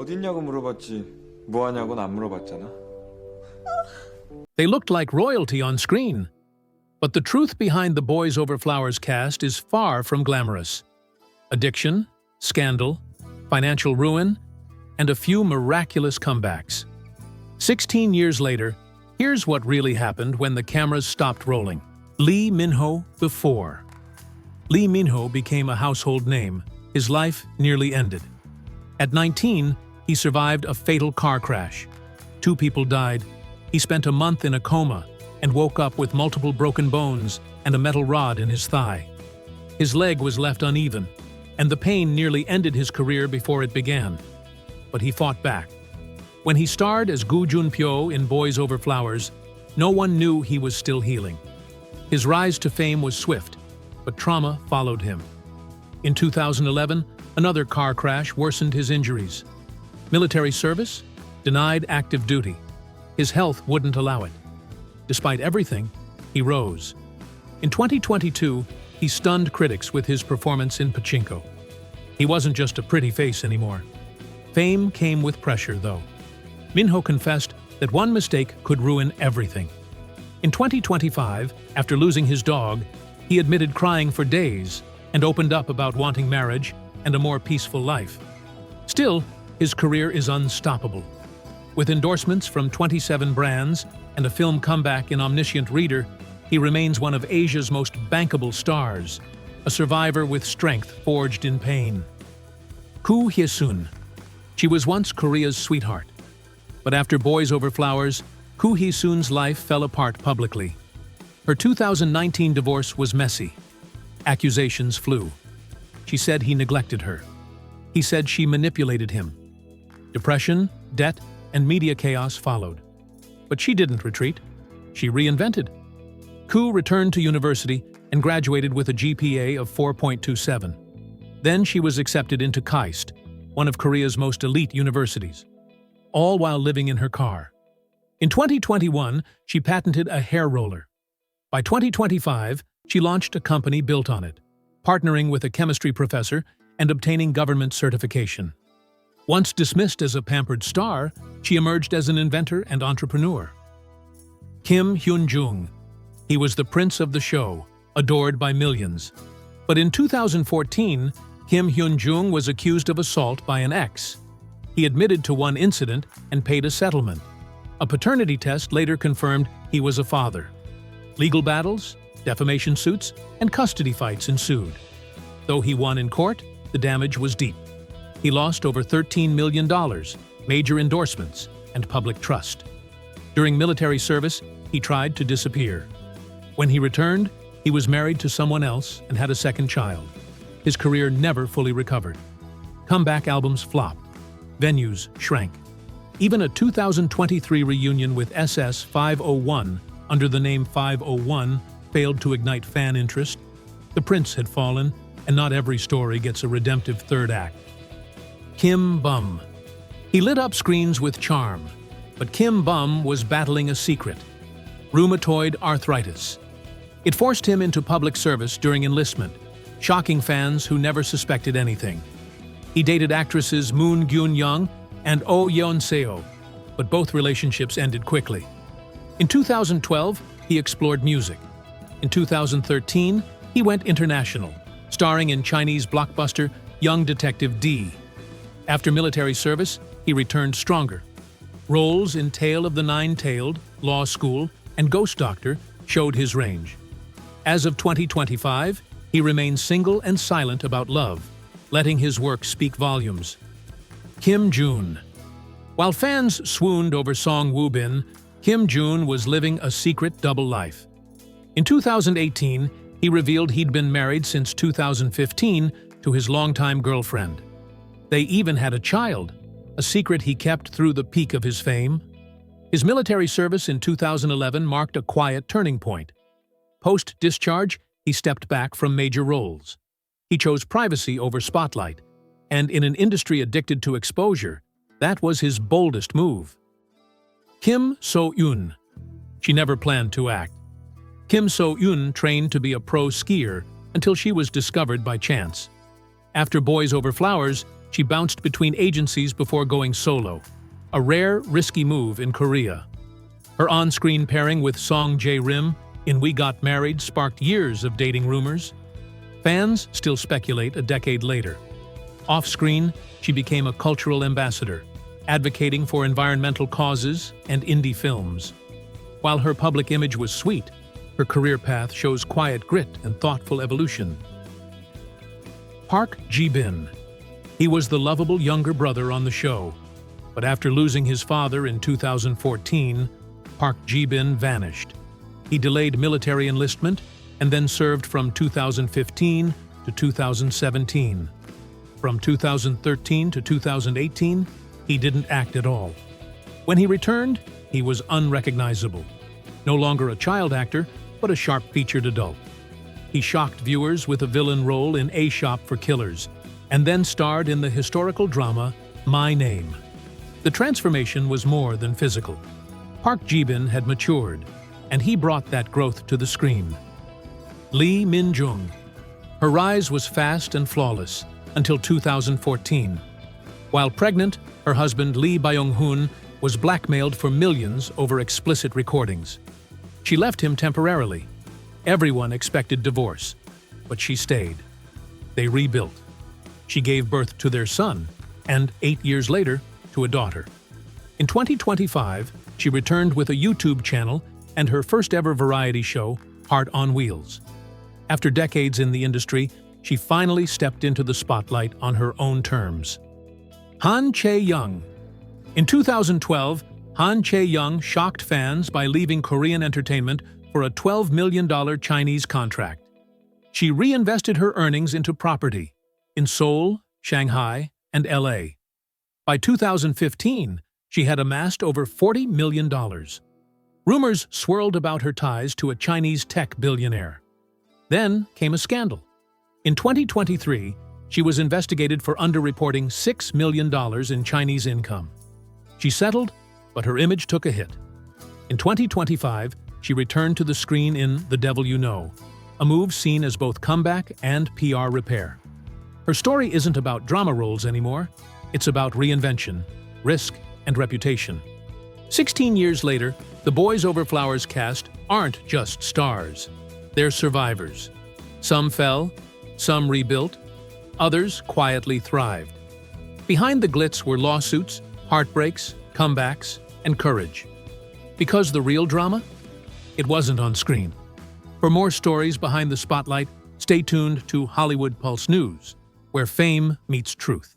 어딨냐고 물어봤지 뭐 하냐고는 안 물어봤잖아. They looked like royalty on screen. But the truth behind the Boys Over Flowers cast is far from glamorous. Addiction, scandal, financial ruin, and a few miraculous comebacks. 16 years later, here's what really happened when the cameras stopped rolling. Minho IV. Minho became a household name. His life nearly ended. At 19, he survived a fatal car crash. 2 people died. He spent a month in a coma and woke up with multiple broken bones and a metal rod in his thigh. His leg was left uneven, and the pain nearly ended his career before it began. But he fought back. When he starred as Gu Junpyo in Boys Over Flowers, no one knew he was still healing. His rise to fame was swift, but trauma followed him. In 2011, another car crash worsened his injuries. Military service? Denied active duty. His health wouldn't allow it. Despite everything, he rose. In 2022, he stunned critics with his performance in Pachinko. He wasn't just a pretty face anymore. Fame came with pressure, though. Minho confessed that one mistake could ruin everything. In 2025, after losing his dog, he admitted crying for days and opened up about wanting marriage and a more peaceful life. Still, his career is unstoppable. With endorsements from 27 brands and a film comeback in Omniscient Reader, he remains one of Asia's most bankable stars, a survivor with strength forged in pain. Koo Hye-sun. She was once Korea's sweetheart. But after Boys Over Flowers, Koo Hye-sun's life fell apart publicly. Her 2019 divorce was messy. Accusations flew. She said he neglected her. He said she manipulated him. Depression, debt, and media chaos followed. But she didn't retreat. She reinvented. Koo returned to university and graduated with a GPA of 4.27. Then she was accepted into KAIST, one of Korea's most elite universities, all while living in her car. In 2021, she patented a hair roller. By 2025, she launched a company built on it, partnering with a chemistry professor and obtaining government certification. Once dismissed as a pampered star, she emerged as an inventor and entrepreneur. Hyun Jung. He was the prince of the show, adored by millions. But in 2014, Hyun Jung was accused of assault by an ex. He admitted to one incident and paid a settlement. A paternity test later confirmed he was a father. Legal battles, defamation suits, and custody fights ensued. Though he won in court, the damage was deep. He lost over $13 million, major endorsements, and public trust. During military service, he tried to disappear. When he returned, he was married to someone else and had a second child. His career never fully recovered. Comeback albums flopped. Venues shrank. Even a 2023 reunion with SS 501 under the name 501 failed to ignite fan interest. The prince had fallen, and not every story gets a redemptive third act. Kim Bum. He lit up screens with charm, but Kim Bum was battling a secret: rheumatoid arthritis. It forced him into public service during enlistment, shocking fans who never suspected anything. He dated actresses Moon Gyun-young and Oh Yeon-seo, but both relationships ended quickly. In 2012, he explored music. In 2013, he went international, starring in Chinese blockbuster Young Detective D. After military service, he returned stronger. Roles in Tale of the Nine-Tailed, Law School, and Ghost Doctor showed his range. As of 2025, he remains single and silent about love, letting his work speak volumes. Kim Jun. While fans swooned over Song Woo-bin, Kim Jun was living a secret double life. In 2018, he revealed he'd been married since 2015 to his longtime girlfriend. They even had a child, a secret he kept through the peak of his fame. His military service in 2011 marked a quiet turning point. Post-discharge, he stepped back from major roles. He chose privacy over spotlight, and in an industry addicted to exposure, that was his boldest move. Kim So-eun. She never planned to act. Kim So-eun trained to be a pro skier until she was discovered by chance. After Boys Over Flowers, she bounced between agencies before going solo, a rare, risky move in Korea. Her on-screen pairing with Song Jae-rim in We Got Married sparked years of dating rumors. Fans still speculate a decade later. Off-screen, she became a cultural ambassador, advocating for environmental causes and indie films. While her public image was sweet, her career path shows quiet grit and thoughtful evolution. Park Ji-bin. He was the lovable younger brother on the show, but after losing his father in 2014, Park Ji-bin vanished. He delayed military enlistment and then served from 2015 to 2017. From 2013 to 2018, he didn't act at all. When he returned, he was unrecognizable. No longer a child actor, but a sharp-featured adult. He shocked viewers with a villain role in A Shop for Killers, and then starred in the historical drama My Name. The transformation was more than physical. Park Ji-bin had matured, and he brought that growth to the screen. Min Jung. Her rise was fast and flawless until 2014. While pregnant, her husband Lee Byung-hun was blackmailed for millions over explicit recordings. She left him temporarily. Everyone expected divorce, but she stayed. They rebuilt. She gave birth to their son, and 8 years later, to a daughter. In 2025, she returned with a YouTube channel and her first-ever variety show, Heart on Wheels. After decades in the industry, she finally stepped into the spotlight on her own terms. Hyun Jung. In 2012, Hyun Jung shocked fans by leaving Korean entertainment for a $12 million Chinese contract. She reinvested her earnings into property in Seoul, Shanghai, and LA. By 2015, she had amassed over $40 million. Rumors swirled about her ties to a Chinese tech billionaire. Then came a scandal. In 2023, she was investigated for underreporting $6 million in Chinese income. She settled, but her image took a hit. In 2025, she returned to the screen in The Devil You Know, a move seen as both comeback and PR repair. Her story isn't about drama roles anymore. It's about reinvention, risk, and reputation. 16 years later, the Boys Over Flowers cast aren't just stars. They're survivors. Some fell, some rebuilt, others quietly thrived. Behind the glitz were lawsuits, heartbreaks, comebacks, and courage. Because the real drama? It wasn't on screen. For more stories behind the spotlight, stay tuned to Hollywood Pulse News, where fame meets truth.